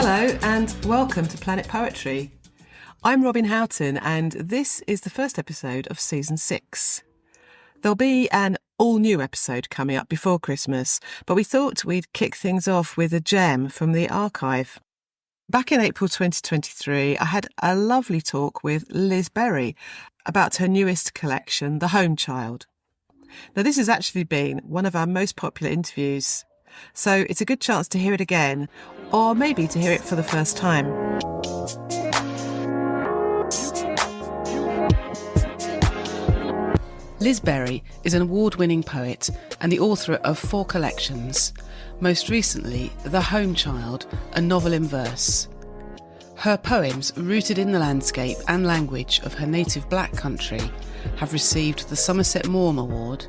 Hello and welcome to Planet Poetry. I'm Robin Houghton and this is the first episode of Season 6. There'll be an all-new episode coming up before Christmas, but we thought we'd kick things off with a gem from the archive. Back in April 2023, I had a lovely talk with Liz Berry about her newest collection, The Home Child. Now, this has actually been one of our most popular interviews, so it's a good chance to hear it again, or maybe to hear it for the first time. Liz Berry is an award-winning poet and the author of 4 collections, most recently The Home Child, a novel in verse. Her poems, rooted in the landscape and language of her native Black country, have received the Somerset Maugham Award,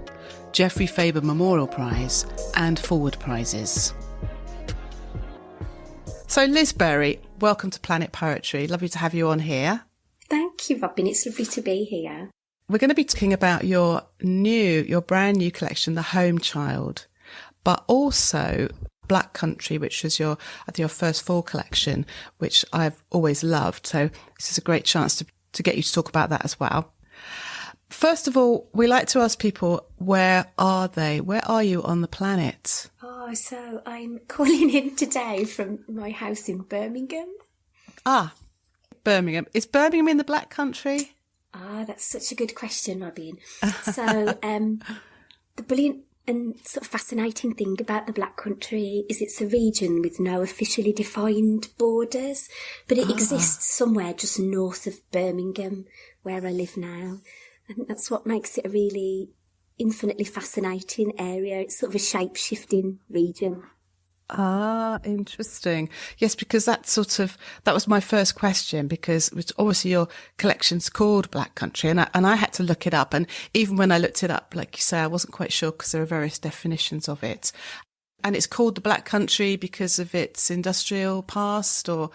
Geoffrey Faber Memorial Prize and Forward Prizes. So Liz Berry, welcome to Planet Poetry. Lovely to have you on here. Thank you, Robin. It's lovely to be here. We're going to be talking about your brand new collection, The Home Child, but also Black Country, which was your first full collection, which I've always loved. So this is a great chance to get you to talk about that as well. First of all, we like to ask people, where are they? Where are you on the planet? Oh, so I'm calling in today from my house in Birmingham. Ah, Birmingham. Is Birmingham in the Black Country? Ah, that's such a good question, Robin. So the brilliant and sort of fascinating thing about the Black Country is it's a region with no officially defined borders, but it exists somewhere just north of Birmingham, where I live now. I think that's what makes it a really infinitely fascinating area. It's sort of a shape-shifting region. Ah, interesting. Yes, because that was my first question, because obviously your collection's called Black Country, and I had to look it up. And even when I looked it up, like you say, I wasn't quite sure because there are various definitions of it. And it's called the Black Country because of its industrial past, or?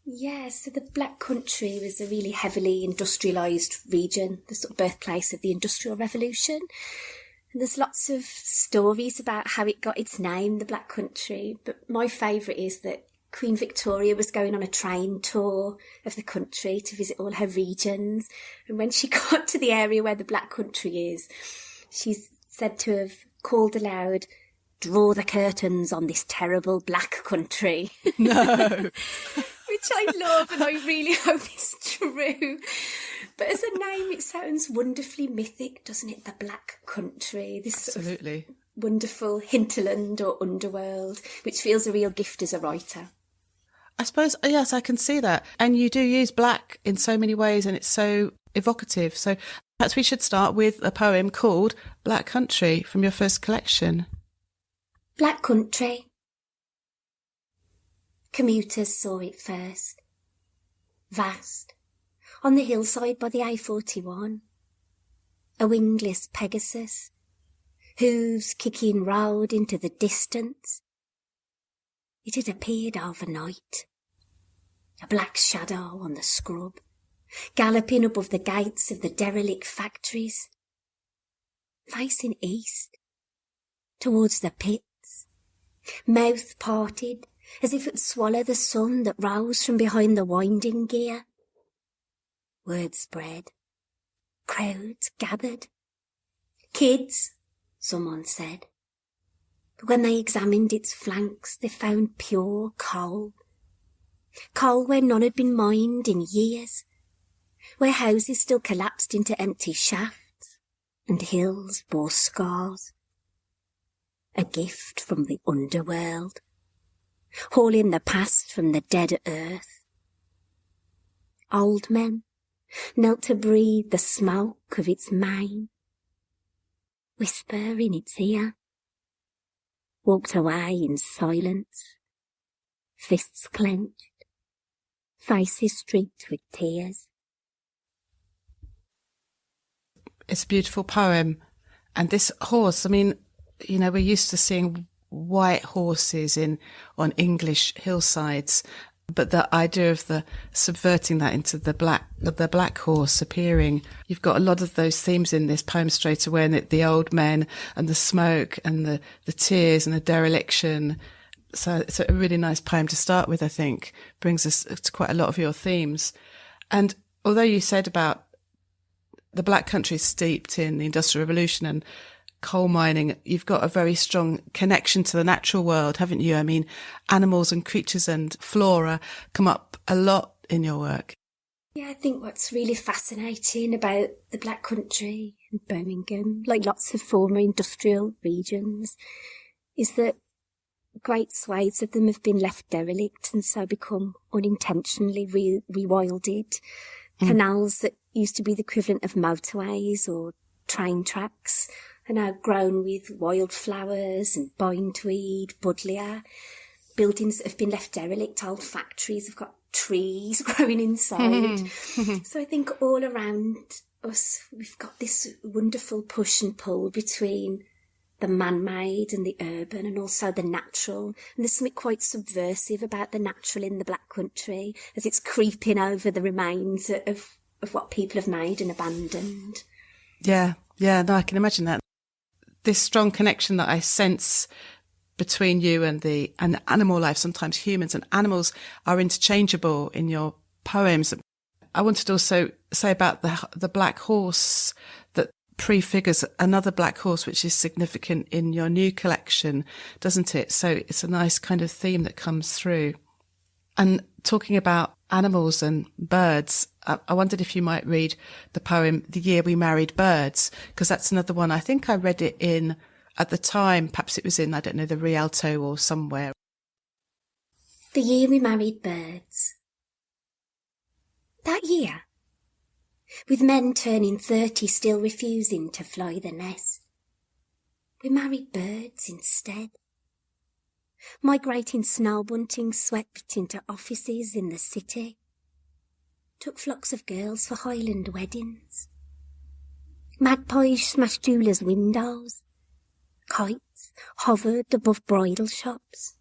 Yeah, so the Black Country was a really heavily industrialised region, the sort of birthplace of the Industrial Revolution. And there's lots of stories about how it got its name, the Black Country. But my favourite is that Queen Victoria was going on a train tour of the country to visit all her regions. And when she got to the area where the Black Country is, she's said to have called aloud, "Draw the curtains on this terrible Black Country." No. Which I love, and I really hope it's true. But as a name, it sounds wonderfully mythic, doesn't it? The Black Country, this Absolutely. Sort of wonderful hinterland or underworld, which feels a real gift as a writer. I suppose, yes, I can see that. And you do use black in so many ways, and it's so evocative. So perhaps we should start with a poem called Black Country from your first collection. Black Country. Commuters saw it first. Vast. On the hillside by the A41. A wingless Pegasus. Hooves kicking road into the distance. It had appeared overnight. A black shadow on the scrub, galloping above the gates of the derelict factories. Facing east, towards the pits. Mouth parted, as if it would swallow the sun that rose from behind the winding gear. Word spread. Crowds gathered. Kids, someone said. But when they examined its flanks, they found pure coal. Coal where none had been mined in years. Where houses still collapsed into empty shafts, and hills bore scars. A gift from the underworld. Hauling the past from the dead earth. Old men knelt to breathe the smoke of its mane, whisper in its ear, walked away in silence, fists clenched, faces streaked with tears. It's a beautiful poem. And this horse, I mean, you know, we're used to seeing white horses on English hillsides, but the idea of the subverting that into the black horse appearing, you've got a lot of those themes in this poem straight away, and the old men and the smoke and the tears and the dereliction. So it's a really nice poem to start with, I think. Brings us to quite a lot of your themes. And although you said about the Black Country steeped in the Industrial Revolution and coal mining, you've got a very strong connection to the natural world, haven't you? I mean, animals and creatures and flora come up a lot in your work. Yeah, I think what's really fascinating about the Black Country and Birmingham, like lots of former industrial regions, is that great swathes of them have been left derelict and so become unintentionally rewilded. Canals that used to be the equivalent of motorways or train tracks are now grown with wildflowers and bindweed, buddleia. Buildings that have been left derelict, old factories have got trees growing inside. So I think all around us, we've got this wonderful push and pull between the man-made and the urban and also the natural. And there's something quite subversive about the natural in the Black Country as it's creeping over the remains of what people have made and abandoned. Yeah, no, I can imagine that. This strong connection that I sense between you and the animal life, sometimes humans and animals are interchangeable in your poems. I wanted to also say about the black horse that prefigures another black horse, which is significant in your new collection, doesn't it? So it's a nice kind of theme that comes through. And talking about animals and birds, I wondered if you might read the poem, The Year We Married Birds, because that's another one. I think I read it in, at the time, perhaps it was in, I don't know, the Rialto or somewhere. The Year We Married Birds. That year, with men turning 30 still refusing to fly the nest, we married birds instead. Migrating snow bunting swept into offices in the city, took flocks of girls for Highland weddings. Magpies smashed jewellers' windows, kites hovered above bridal shops.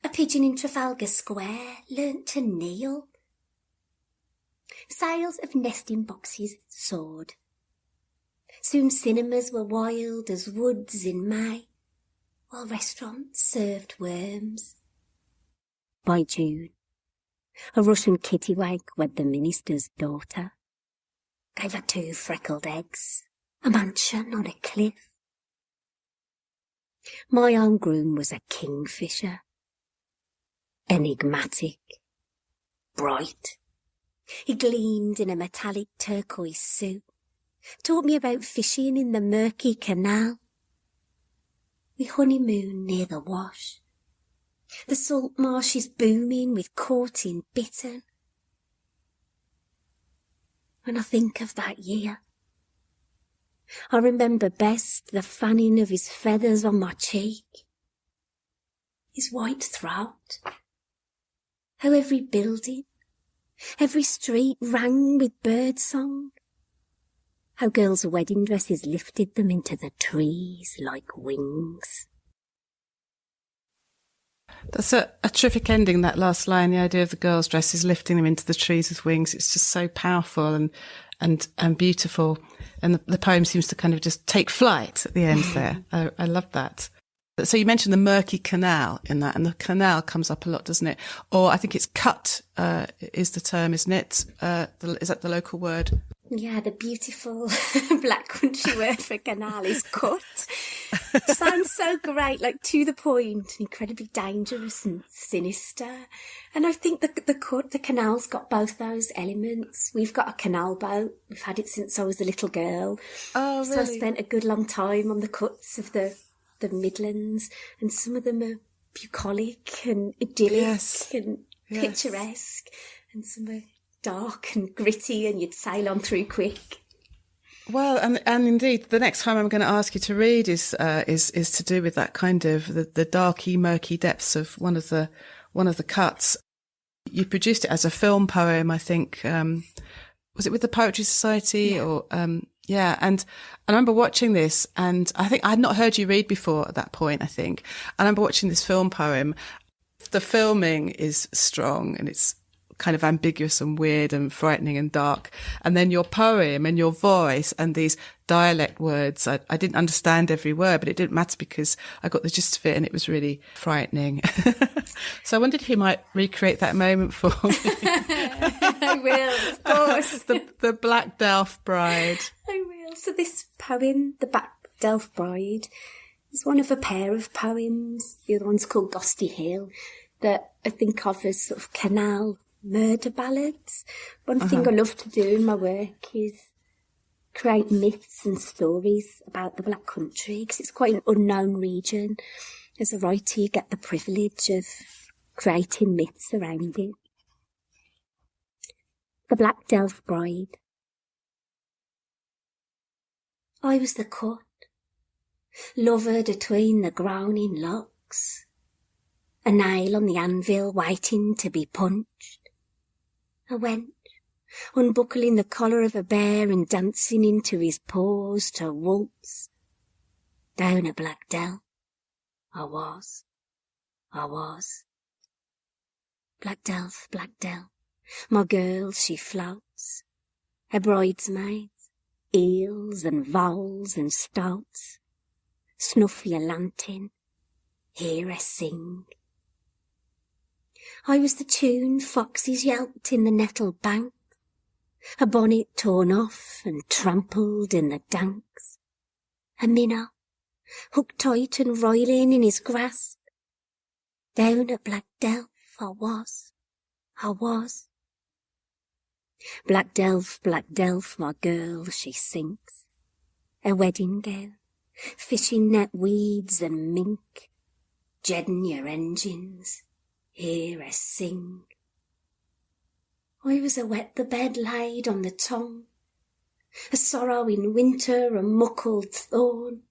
A pigeon in Trafalgar Square learnt to kneel. Sales of nesting boxes soared. Soon cinemas were wild as woods in May, while restaurants served worms. By June, a Russian kittiwake wed the minister's daughter, gave her 2 freckled eggs, a mansion on a cliff. My own groom was a kingfisher, enigmatic, bright. He gleamed in a metallic turquoise suit, taught me about fishing in the murky canal. We honeymooned near the Wash. The salt marsh is booming with courting bittern. When I think of that year, I remember best the fanning of his feathers on my cheek, his white throat, how every building, every street rang with birdsong, how girls' wedding dresses lifted them into the trees like wings. That's a terrific ending, that last line, the idea of the girls' dresses lifting them into the trees with wings. It's just so powerful and beautiful. And the poem seems to kind of just take flight at the end there. I love that. So you mentioned the murky canal in that, and the canal comes up a lot, doesn't it? Or I think it's cut, is the term, isn't it? Is that the local word? Yeah, the beautiful Black Country word for canal is cut. Sounds so great, like to the point, incredibly dangerous and sinister. And I think the canal's got both those elements. We've got a canal boat. We've had it since I was a little girl. Oh, really? So I spent a good long time on the cuts of the Midlands, and some of them are bucolic and idyllic and picturesque, and some are dark and gritty and you'd sail on through quick. Well, and indeed, the next time I'm going to ask you to read is to do with that kind of the darky, murky depths of one of the cuts. You produced it as a film poem, I think. Was it with the Poetry Society? Yeah. Or and I remember watching this, and I think I had not heard you read before at that point, I think. I remember watching this film poem. The filming is strong and it's kind of ambiguous and weird and frightening and dark. And then your poem and your voice and these dialect words, I didn't understand every word, but it didn't matter because I got the gist of it and it was really frightening. So I wondered if you might recreate that moment for me. I will, of course. the Black Delph Bride. I will. So this poem, The Black Delph Bride, is one of a pair of poems. The other one's called Gosty Hill, that I think of as sort of canal murder ballads. One thing I love to do in my work is create myths and stories about the Black Country, because it's quite an unknown region. As a writer, you get the privilege of creating myths around it. The Black Delph Bride. I was the cut, lovered atween the groaning locks, a nail on the anvil waiting to be punched. I went, unbuckling the collar of a bear and dancing into his paws to waltz. Down a Black Delph, I was. Black Delph, my girl, she floats. Her bridesmaids, eels and voles and stoats. Snuff your lantern, hear her sing. I was the tune foxes yelped in the nettle bank, a bonnet torn off and trampled in the danks. A minnow, hooked tight and roiling in his grasp. Down at Black Delph I was. Black Delph, my girl, she sinks. A wedding gown, fishing net weeds and mink. Jeddin your engines, hear her sing. I was a wet the bed laid on the tongue, a sorrow in winter, a muckled thorn,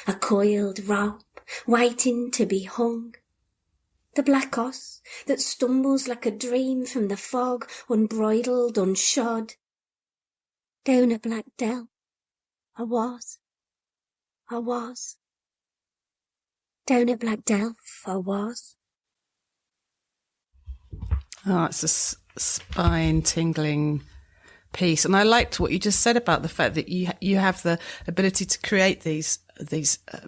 a coiled rope waiting to be hung. The black oss that stumbles like a dream from the fog, unbridled, unshod. Down at Black Delph, I was. Down at Black Delph, I was. Oh, it's a spine-tingling piece. And I liked what you just said about the fact that you have the ability to create these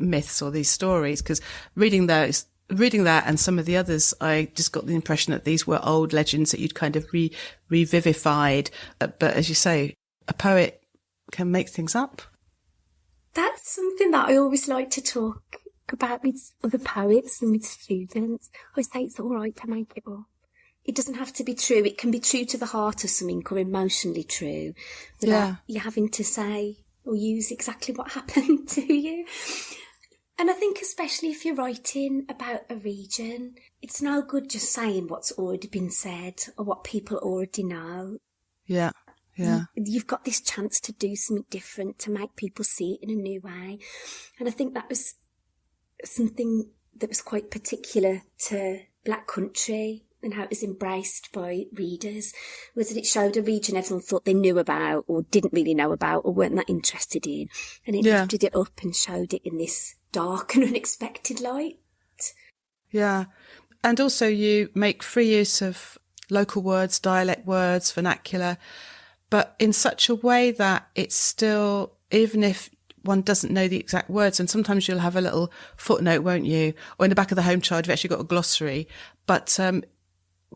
myths or these stories, because reading that and some of the others, I just got the impression that these were old legends that you'd kind of revivified. But as you say, a poet can make things up. That's something that I always like to talk about with other poets and with students. I say it's all right to make it up. It doesn't have to be true. It can be true to the heart of something or emotionally true without you having to say or use exactly what happened to you. And I think especially if you're writing about a region, it's no good just saying what's already been said or what people already know. Yeah. You've got this chance to do something different, to make people see it in a new way. And I think that was something that was quite particular to Black Country and how it was embraced by readers, was that it showed a region everyone thought they knew about or didn't really know about or weren't that interested in. And it lifted it up and showed it in this dark and unexpected light. Yeah. And also you make free use of local words, dialect words, vernacular, but in such a way that it's still, even if one doesn't know the exact words, and sometimes you'll have a little footnote, won't you? Or in the back of the home child, you've actually got a glossary, but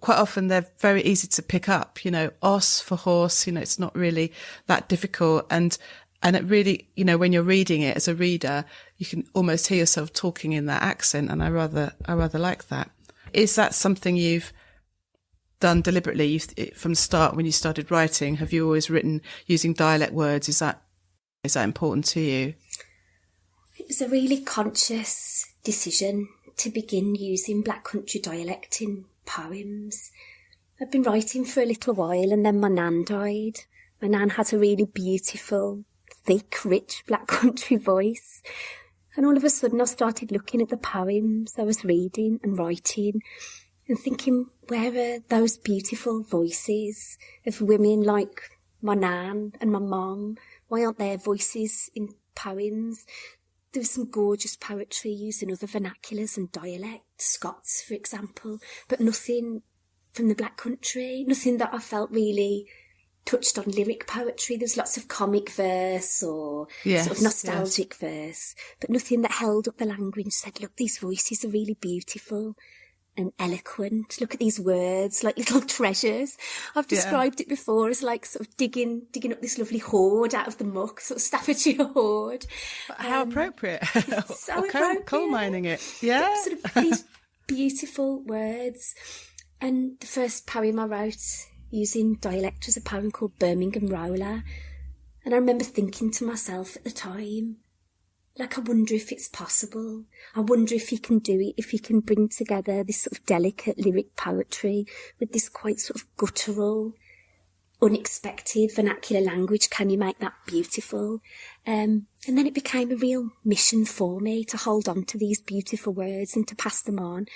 quite often they're very easy to pick up, os for horse, it's not really that difficult. And it really, when you're reading it as a reader, you can almost hear yourself talking in that accent. And I rather like that. Is that something you've done deliberately from the start when you started writing? Have you always written using dialect words? Is that important to you? It was a really conscious decision to begin using Black Country dialect in poems. I'd been writing for a little while and then my nan died. My nan had a really beautiful, thick, rich Black Country voice. And all of a sudden I started looking at the poems I was reading and writing and thinking, where are those beautiful voices of women like my nan and my mum? Why aren't their voices in poems? There was some gorgeous poetry using other vernaculars and dialects, Scots, for example, but nothing from the Black Country. Nothing that I felt really touched on lyric poetry. There's lots of comic verse or sort of nostalgic verse, but nothing that held up the language and said, look, these voices are really beautiful and eloquent. Look at these words, like little treasures. I've described it before as like sort of digging up this lovely hoard out of the muck, sort of Staffordshire hoard. How appropriate. It's so appropriate. Coal mining it. Yeah. Sort of these beautiful words. And the first poem I wrote using dialect was a poem called Birmingham Roller. And I remember thinking to myself at the time, like, I wonder if it's possible. I wonder if he can do it, if he can bring together this sort of delicate lyric poetry with this quite sort of guttural, unexpected vernacular language. Can you make that beautiful? And then it became a real mission for me to hold on to these beautiful words and to pass them on.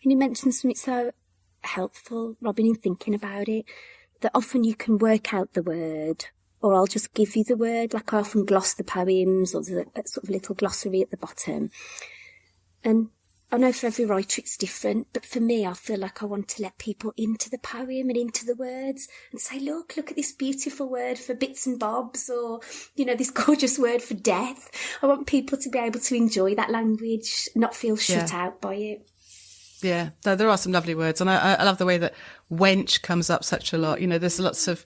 And you mentioned something so helpful, Robin, in thinking about it, that often you can work out the word, or I'll just give you the word. Like, I often gloss the poems, or there's a sort of little glossary at the bottom. And I know for every writer it's different, but for me, I feel like I want to let people into the poem and into the words and say, look at this beautiful word for bits and bobs, or, this gorgeous word for death. I want people to be able to enjoy that language, not feel shut out by it. Yeah, there are some lovely words, and I love the way that wench comes up such a lot. There's lots of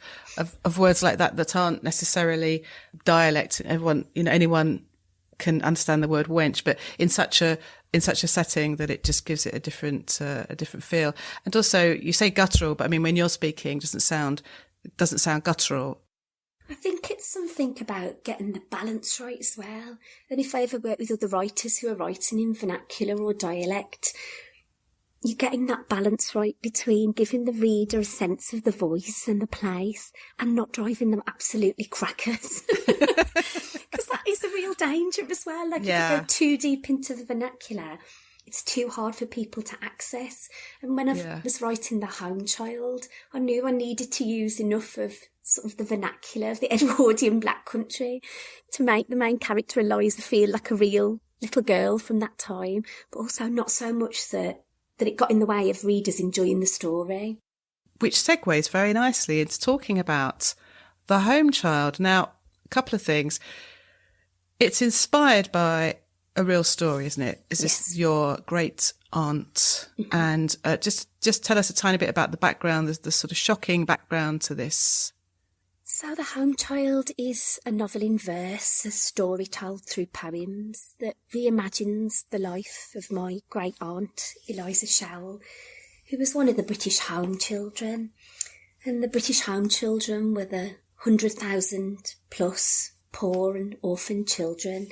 words like that aren't necessarily dialect. Anyone can understand the word wench, but in such a setting that it just gives it a different feel. And also, you say guttural, but I mean, when you're speaking, it doesn't sound guttural. I think it's something about getting the balance right as well. And if I ever work with other writers who are writing in vernacular or dialect, you're getting that balance right between giving the reader a sense of the voice and the place and not driving them absolutely crackers. Because that is a real danger as well. Like, if you go too deep into the vernacular, it's too hard for people to access. And when I was writing The Home Child, I knew I needed to use enough of sort of the vernacular of the Edwardian Black Country to make the main character Eliza feel like a real little girl from that time, but also not so much that it got in the way of readers enjoying the story. Which segues very nicely into talking about The Home Child. Now, a couple of things. It's inspired by a real story, isn't it? Is this your great aunt? Mm-hmm. And just tell us a tiny bit about the background, the sort of shocking background to this. So The Home Child is a novel in verse, a story told through poems that reimagines the life of my great aunt, Eliza Showell, who was one of the British home children. And the British home children were the 100,000 plus poor and orphan children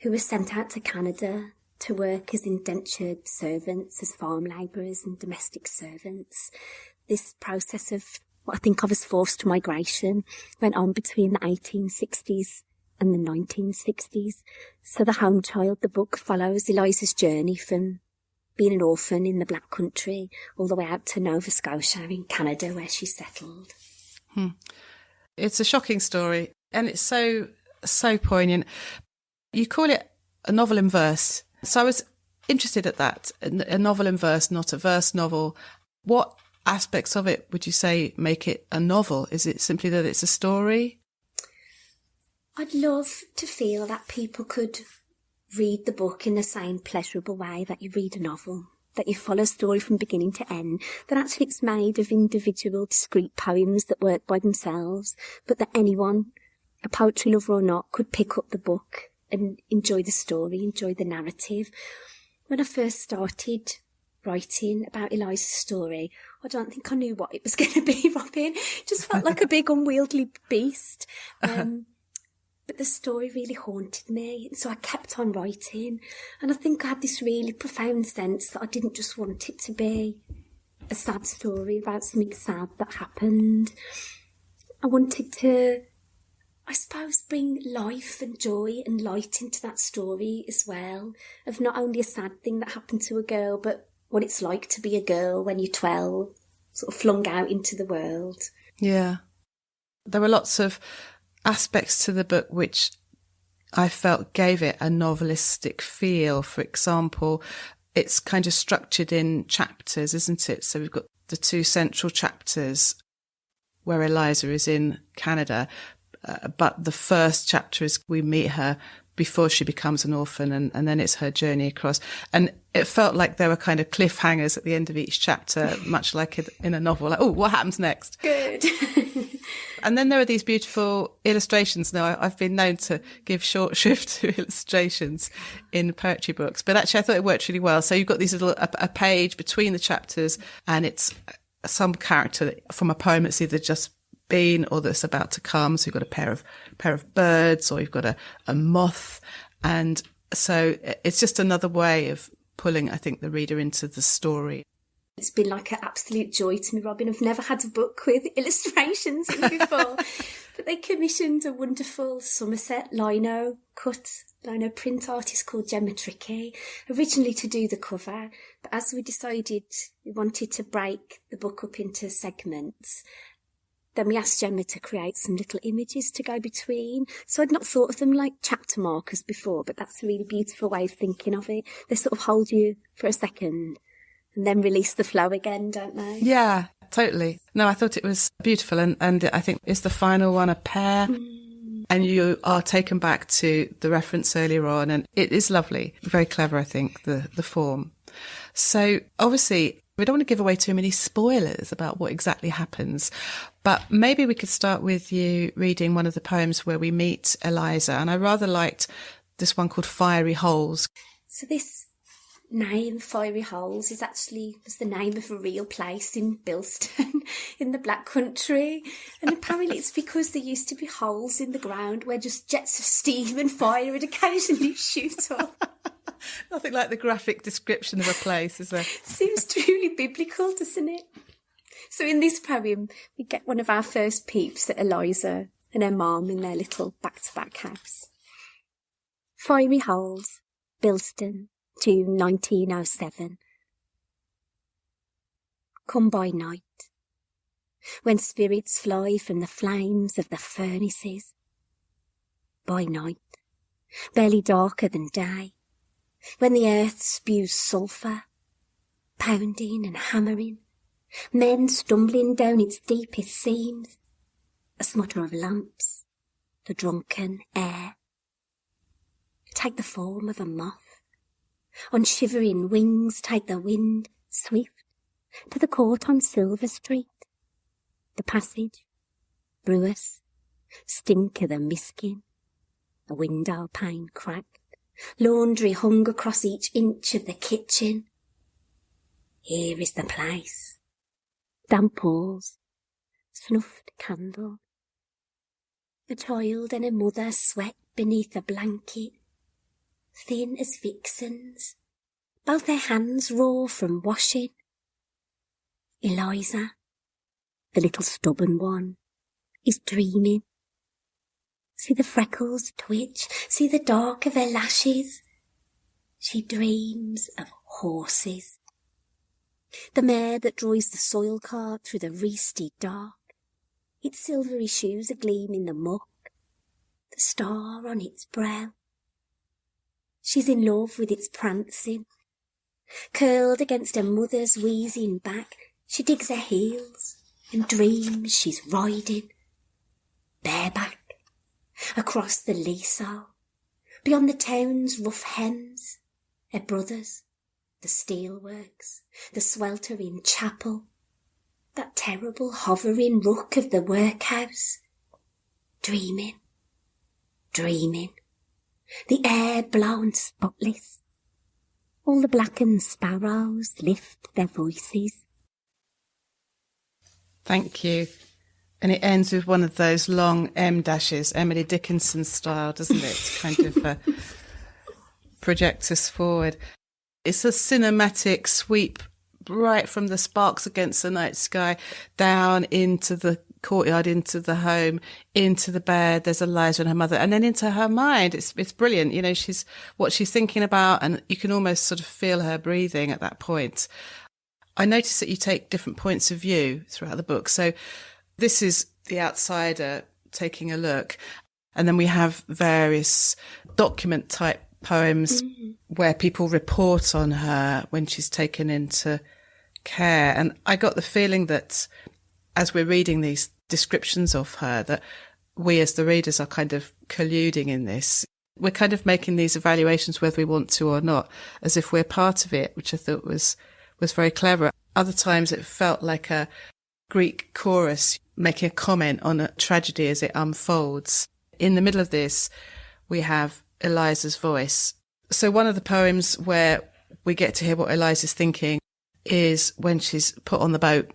who were sent out to Canada to work as indentured servants, as farm labourers and domestic servants. This process of what I think of as forced migration went on between the 1860s and the 1960s. So The Home Child, the book, follows Eliza's journey from being an orphan in the Black Country all the way out to Nova Scotia in Canada, where she settled. It's a shocking story, and it's so poignant. You call it a novel in verse. So I was interested at that, a novel in verse, not a verse novel. What aspects of it would you say make it a novel? Is it simply that it's a story? I'd love to feel that people could read the book in the same pleasurable way that you read a novel, that you follow a story from beginning to end, that actually it's made of individual discrete poems that work by themselves, but that anyone, a poetry lover or not, could pick up the book and enjoy the story, enjoy the narrative. When I first started writing about Eliza's story, I don't think I knew what it was going to be, Robin. It just felt like a big unwieldy beast. But the story really haunted me, and so I kept on writing. And I think I had this really profound sense that I didn't just want it to be a sad story about something sad that happened. I wanted to, I suppose, bring life and joy and light into that story as well, of not only a sad thing that happened to a girl, but what it's like to be a girl when you're 12, sort of flung out into the world. Yeah. There were lots of aspects to the book which I felt gave it a novelistic feel. For example, it's kind of structured in chapters, isn't it? So we've got the two central chapters where Eliza is in Canada. But the first chapter is we meet her before she becomes an orphan, and then it's her journey across. And it felt like there were kind of cliffhangers at the end of each chapter, much like in a novel, like, oh, what happens next? Good. And then there are these beautiful illustrations. Now, I've been known to give short shrift to illustrations in poetry books, but actually I thought it worked really well. So you've got these little, a page between the chapters, and it's some character from a poem that's either just been or that's about to come. So you've got a pair of birds, or you've got a moth. And so it's just another way of pulling, I think, the reader into the story. It's been like an absolute joy to me, Robin. I've never had a book with illustrations in before. But they commissioned a wonderful Somerset lino print artist called Gemma Trickey, originally to do the cover. But as we decided we wanted to break the book up into segments, then we asked Gemma to create some little images to go between. So I'd not thought of them like chapter markers before, but that's a really beautiful way of thinking of it. They sort of hold you for a second and then release the flow again, don't they? Yeah, totally. No, I thought it was beautiful. And I think is the final one a pair? And you are taken back to the reference earlier on. And it is lovely. Very clever, I think, the form. So obviously, we don't want to give away too many spoilers about what exactly happens, but maybe we could start with you reading one of the poems where we meet Eliza. And I rather liked this one called Fiery Holes. So this name, Fiery Holes, was the name of a real place in Bilston in the Black Country. And apparently it's because there used to be holes in the ground where just jets of steam and fire would occasionally shoot up. Nothing like the graphic description of a place, is there? Seems truly biblical, doesn't it? So in this poem, we get one of our first peeps at Eliza and her mum in their little back-to-back house. Fiery Holes, Bilston, June 1907. Come by night, when spirits fly from the flames of the furnaces. By night, barely darker than day, when the earth spews sulphur, pounding and hammering, men stumbling down its deepest seams, a smutter of lamps, the drunken air. Take the form of a moth, on shivering wings take the wind, swift, to the court on Silver Street. The passage, brewers, stink of the miskin, a window pane cracked, laundry hung across each inch of the kitchen. Here is the place. Damp walls, snuffed candle. A child and a mother sweat beneath a blanket, thin as vixens, both their hands raw from washing. Eliza, the little stubborn one, is dreaming. See the freckles twitch, see the dark of her lashes. She dreams of horses. The mare that drives the soil cart through the reesty dark, its silvery shoes agleam in the muck, the star on its brow. She's in love with its prancing. Curled against her mother's wheezing back, she digs her heels and dreams she's riding, bareback, across the Liso, beyond the town's rough hems, her brothers, the steelworks, the sweltering chapel, that terrible hovering rook of the workhouse. Dreaming, dreaming, the air blown spotless. All the blackened sparrows lift their voices. Thank you. And it ends with one of those long M dashes, Emily Dickinson style, doesn't it? To kind of project us forward. It's a cinematic sweep right from the sparks against the night sky down into the courtyard, into the home, into the bed. There's Eliza and her mother, and then into her mind. It's brilliant. You know, what she's thinking about, and you can almost sort of feel her breathing at that point. I noticed that you take different points of view throughout the book. So this is the outsider taking a look. And then we have various document type poems where people report on her when she's taken into care. And I got the feeling that as we're reading these descriptions of her, that we as the readers are kind of colluding in this. We're kind of making these evaluations whether we want to or not, as if we're part of it, which I thought was very clever. Other times it felt like a Greek chorus making a comment on a tragedy as it unfolds. In the middle of this, we have Eliza's voice. So one of the poems where we get to hear what Eliza's thinking is when she's put on the boat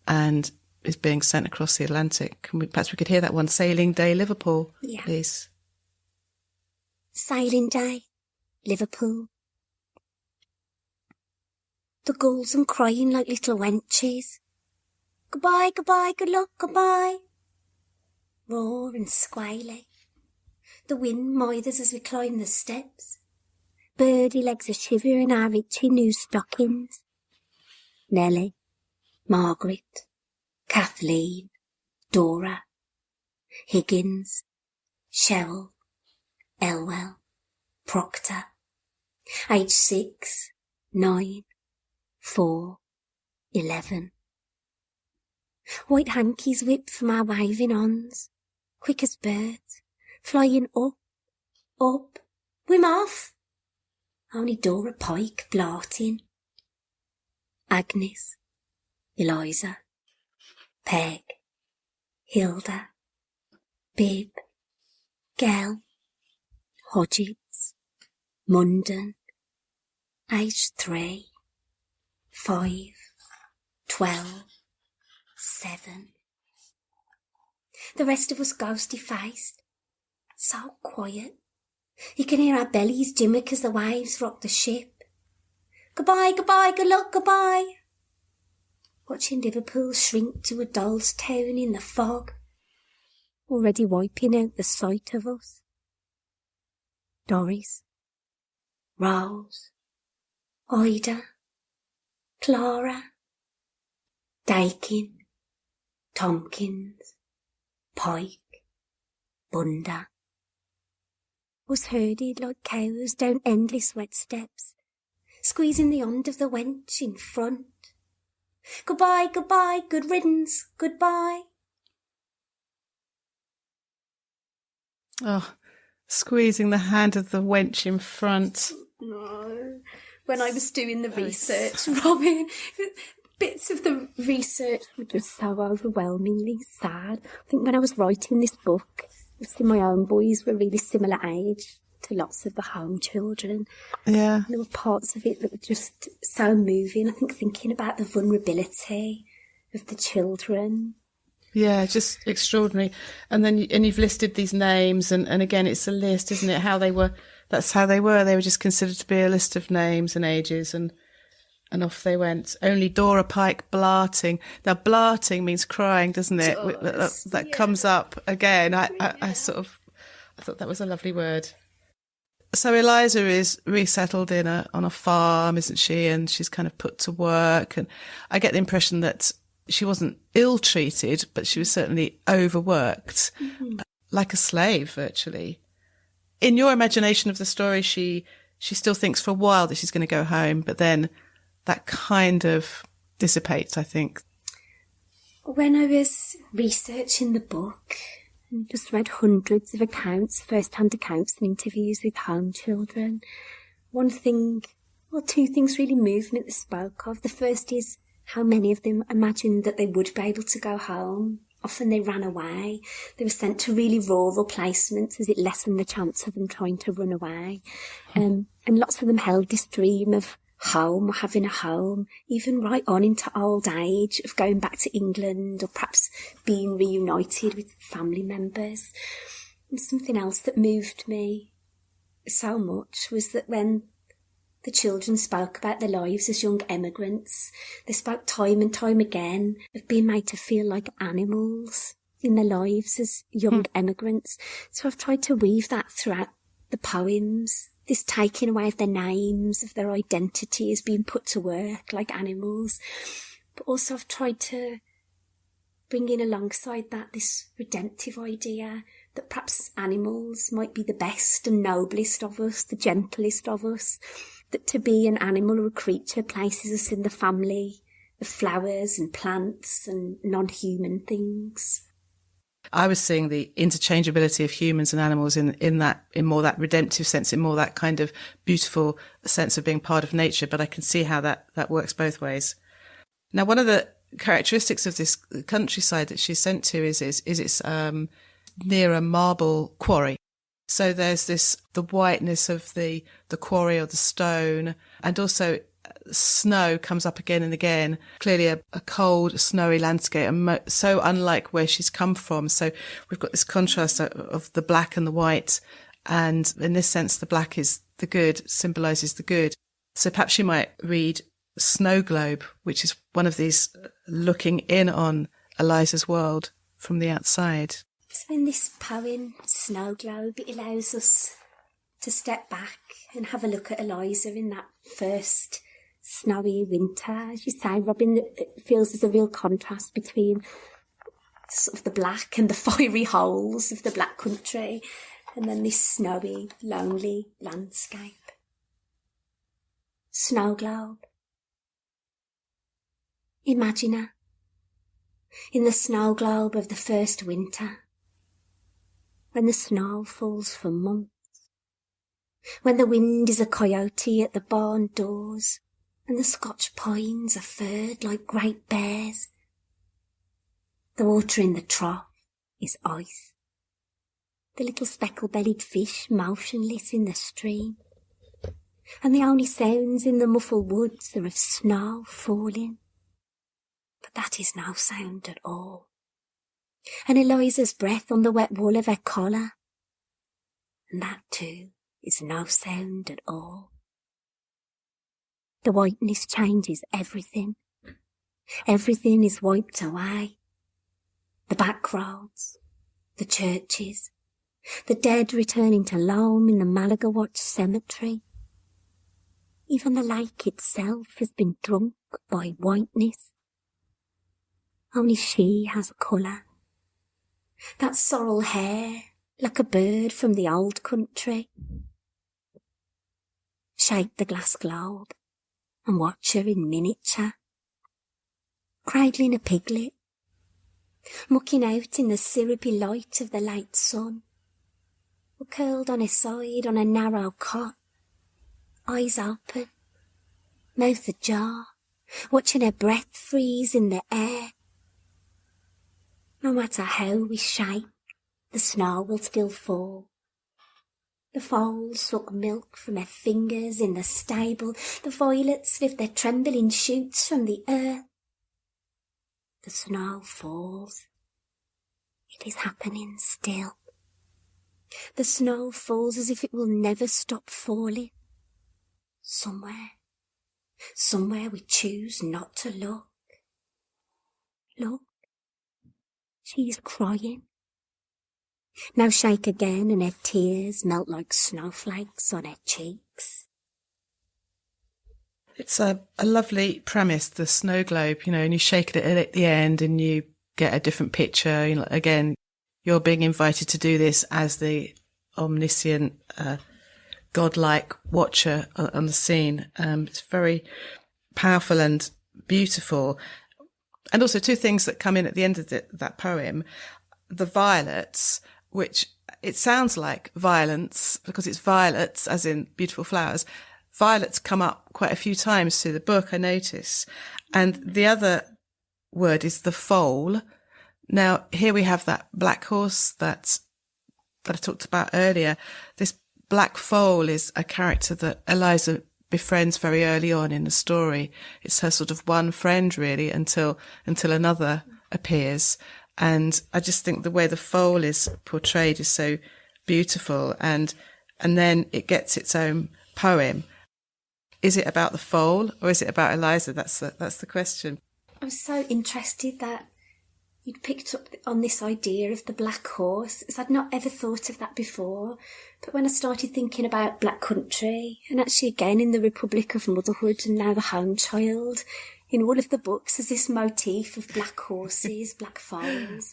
and is being sent across the Atlantic. Perhaps we could hear that one, Sailing Day, Liverpool, please. Sailing Day, Liverpool. The gulls are crying like little wenches. Goodbye, goodbye, good luck, goodbye. Roar and squally. The wind mithers as we climb the steps. Birdie legs are shivering our itchy new stockings. Nellie, Margaret, Kathleen, Dora, Higgins, Cheryl, Elwell, Proctor, age 6, 9, 4, 11. White hankies whip from our waving ons, quick as birds, flying up, up, we're off. Only Dora Pike blarting. Agnes, Eliza, Peg, Hilda, Bib, Gell, Hodgins, Munden, age 3, 5, 12, 7. The rest of us ghosty-faced, so quiet. You can hear our bellies jimmick as the waves rock the ship. Goodbye, goodbye, good luck, goodbye. Watching Liverpool shrink to a doll's town in the fog, already wiping out the sight of us. Doris, Rose, Ida, Clara, Dakin, Tompkins, Pike, Bunda. Was herded like cows down endless wet steps, squeezing the end of the wench in front. Goodbye, goodbye, good riddance, goodbye. Oh, squeezing the hand of the wench in front. No. When I was doing the research, Robin, bits of the research were just so overwhelmingly sad. I think when I was writing this book, obviously my own boys were really similar age to lots of the home children. Yeah. There were parts of it that were just so moving. I think thinking about the vulnerability of the children. Yeah, just extraordinary. And then you've listed these names, and again, it's a list, isn't it? How they were, that's how they were. They were just considered to be a list of names and ages, and off they went. Only Dora Pike blarting. Now, blarting means crying, doesn't it? That comes up again. I thought that was a lovely word. So Eliza is resettled on a farm, isn't she? And she's kind of put to work. And I get the impression that she wasn't ill-treated, but she was certainly overworked, like a slave, virtually. In your imagination of the story, she still thinks for a while that she's going to go home, but then that kind of dissipates, I think. When I was researching the book, I just read hundreds of accounts, first-hand accounts and interviews with home children. Two things really moved me that they spoke of. The first is how many of them imagined that they would be able to go home. Often they ran away. They were sent to really rural placements as it lessened the chance of them trying to run away. And lots of them held this dream of home, or having a home, even right on into old age, of going back to England or perhaps being reunited with family members. And something else that moved me so much was that when the children spoke about their lives as young emigrants, they spoke time and time again of being made to feel like animals in their lives as young emigrants. So I've tried to weave that throughout the poems, this taking away of their names, of their identity as being put to work like animals. But also I've tried to bring in alongside that this redemptive idea that perhaps animals might be the best and noblest of us, the gentlest of us, that to be an animal or a creature places us in the family of flowers and plants and non-human things. I was seeing the interchangeability of humans and animals in more that redemptive sense, in more that kind of beautiful sense of being part of nature. But I can see how that works both ways. Now, one of the characteristics of this countryside that she's sent to is it's near a marble quarry. So there's the whiteness of the quarry or the stone, and also snow comes up again and again. Clearly a cold, snowy landscape, and so unlike where she's come from. So we've got this contrast of the black and the white, and in this sense, the black is the good, symbolises the good. So perhaps you might read Snow Globe, which is one of these looking in on Eliza's world from the outside. So in this poem, Snow Globe, it allows us to step back and have a look at Eliza in that first snowy winter. As you say, Robin, it feels there's a real contrast between sort of the black and the fiery holes of the Black Country, and then this snowy, lonely landscape. Snow Globe. Imagine her in the snow globe of the first winter, when the snow falls for months, when the wind is a coyote at the barn doors, and the Scotch pines are furred like great bears. The water in the trough is ice, the little speckle-bellied fish motionless in the stream, and the only sounds in the muffled woods are of snow falling. But that is no sound at all. And Eliza's breath on the wet wool of her collar, and that too is no sound at all. The whiteness changes everything. Everything is wiped away. The back roads, the churches, the dead returning to Loam in the Malagawatch cemetery. Even the lake itself has been drunk by whiteness. Only she has a colour. That sorrel hair, like a bird from the old country. Shake the glass globe and watch her in miniature, cradling a piglet, mucking out in the syrupy light of the late sun, or curled on her side on a narrow cot, eyes open, mouth ajar, watching her breath freeze in the air. No matter how we shake, the snow will still fall. The foals suck milk from her fingers in the stable. The violets lift their trembling shoots from the earth. The snow falls. It is happening still. The snow falls as if it will never stop falling. Somewhere we choose not to look. Look. She's crying. Now shake again and her tears melt like snowflakes on her cheeks. It's a lovely premise, the snow globe, and you shake it at the end and you get a different picture. Again, you're being invited to do this as the omniscient, godlike watcher on the scene. It's very powerful and beautiful. And also two things that come in at the end of that poem, the violets, which it sounds like violence because it's violets as in beautiful flowers. Violets come up quite a few times through the book, I notice. And the other word is the foal. Now, here we have that black horse that I talked about earlier. This black foal is a character that Eliza befriends very early on in the story. It's her sort of one friend really until another appears. And I just think the way the foal is portrayed is so beautiful. And then it gets its own poem. Is it about the foal or is it about Eliza? That's the question. I was so interested that you'd picked up on this idea of the black horse, as I'd not ever thought of that before. But when I started thinking about Black Country, and actually again in the Republic of Motherhood and now the Home Child, in all of the books there's this motif of black horses, black foals.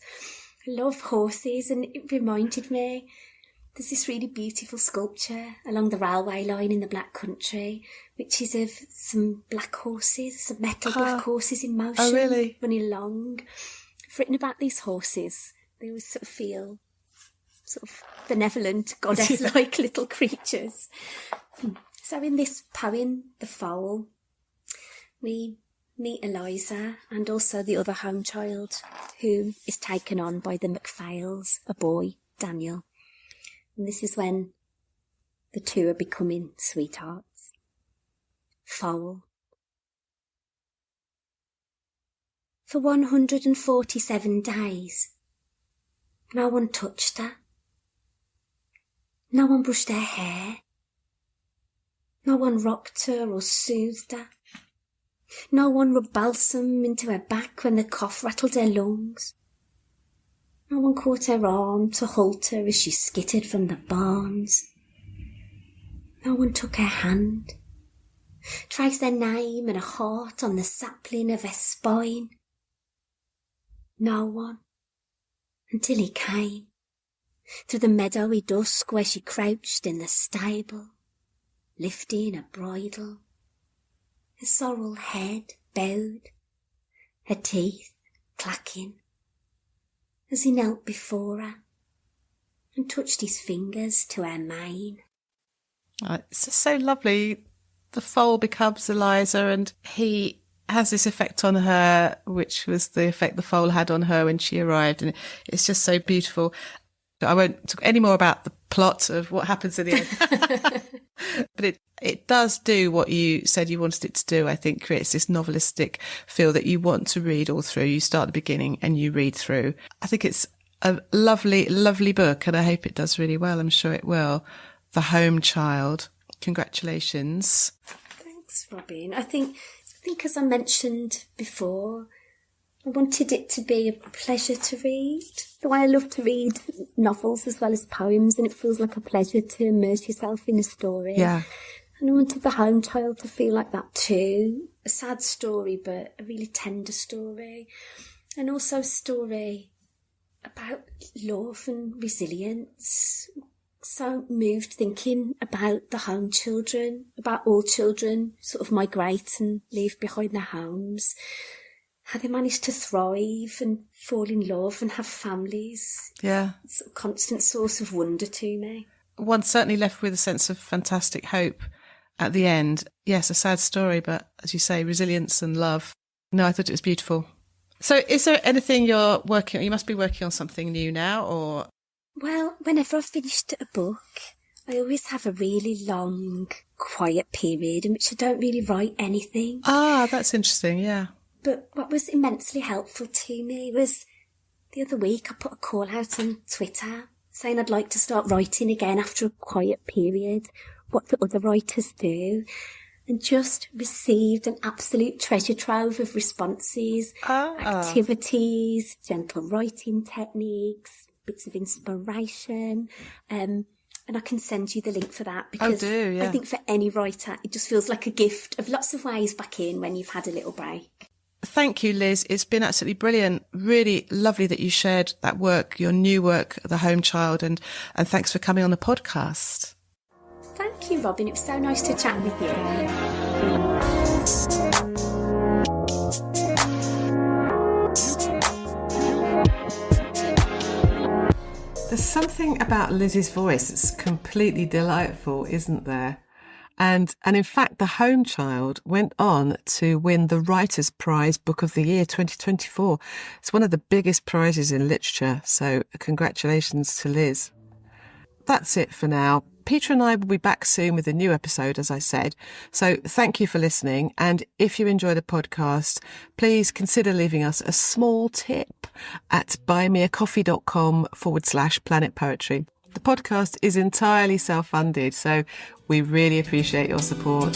I love horses, and it reminded me there's this really beautiful sculpture along the railway line in the Black Country, which is of some black horses, some metal black horses in motion. Oh, really? Running along. I've written about these horses. They always sort of feel sort of benevolent, goddess-like little creatures. So in this poem, The Foal, we meet Eliza and also the other home child who is taken on by the MacPhails, a boy, Daniel. And this is when the two are becoming sweethearts. Foal. For 147 days, no one touched her. No one brushed her hair. No one rocked her or soothed her. No one rubbed balsam into her back when the cough rattled her lungs. No one caught her arm to halt her as she skittered from the barns. No one took her hand, traced her name and a heart on the sapling of her spine. No one, until he came, through the meadowy dusk where she crouched in the stable, lifting a bridle, her sorrel head bowed, her teeth clacking, as he knelt before her and touched his fingers to her mane. Oh, it's just so lovely. The foal becomes Eliza and he has this effect on her, which was the effect the foal had on her when she arrived. And it's just so beautiful. I won't talk any more about the plot of what happens in the end. But it does do what you said you wanted it to do. I think creates this novelistic feel that you want to read all through. You start at the beginning and you read through. I think it's a lovely, lovely book and I hope it does really well. I'm sure it will. The Home Child. Congratulations. Thanks, Robin. I think as I mentioned before, I wanted it to be a pleasure to read. The way I love to read novels as well as poems, and it feels like a pleasure to immerse yourself in a story. Yeah. And I wanted The Home Child to feel like that too. A sad story, but a really tender story. And also a story about love and resilience. So moved thinking about the home children, about all children sort of migrate and leave behind their homes. How they manage to thrive and fall in love and have families. Yeah. It's a constant source of wonder to me. One certainly left with a sense of fantastic hope at the end. Yes, a sad story, but as you say, resilience and love. No, I thought it was beautiful. So is there anything you're working on? You must be working on something new now, or? Well, whenever I've finished a book, I always have a really long, quiet period in which I don't really write anything. Ah, that's interesting, yeah. But what was immensely helpful to me was the other week I put a call out on Twitter saying I'd like to start writing again after a quiet period, what the other writers do, and just received an absolute treasure trove of responses, activities, gentle writing techniques, bits of inspiration, and I can send you the link for that because I think for any writer it just feels like a gift of lots of ways back in when you've had a little break. Thank you, Liz. It's been absolutely brilliant. Really lovely that you shared that work, your new work, The Home Child, and thanks for coming on the podcast. Thank you, Robin. It was so nice to chat with you. There's something about Liz's voice that's completely delightful, isn't there? And in fact, The Home Child went on to win the Writers' Prize Book of the Year 2024. It's one of the biggest prizes in literature, so congratulations to Liz. That's it for now. Peter and I will be back soon with a new episode, as I said. So thank you for listening. And if you enjoy the podcast, please consider leaving us a small tip at buymeacoffee.com/Planet Poetry. The podcast is entirely self-funded, so we really appreciate your support.